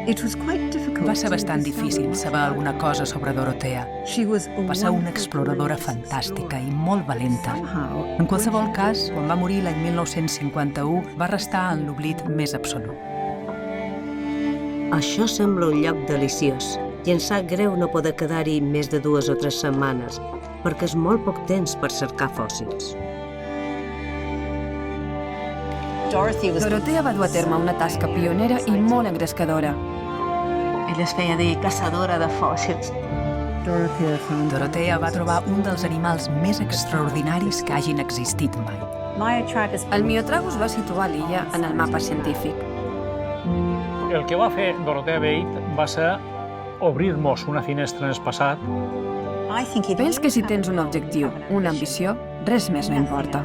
Va ser bastant difícil saber alguna cosa sobre Dorothea. Va ser una exploradora fantàstica i molt valenta. En qualsevol cas, quan va morir l'any 1951, va restar en l'oblit més absolut. Això sembla un lloc deliciós i em sap greu no poder quedar-hi més de 2 o 3 setmanes, perquè és molt poc temps per cercar fòssils. Dorothea va dur a terme una tasca pionera i molt engrescadora. Ella es feia dir caçadora de fòssils. Dorothea va trobar un dels animals més extraordinaris que hagin existit mai. El Myotragus va situar l'illa en el mapa científic. El que va fer Dorothea Bate va ser obrir-nos una finestra en el passat. Penso que si tens un objectiu, una ambició, res més no importa.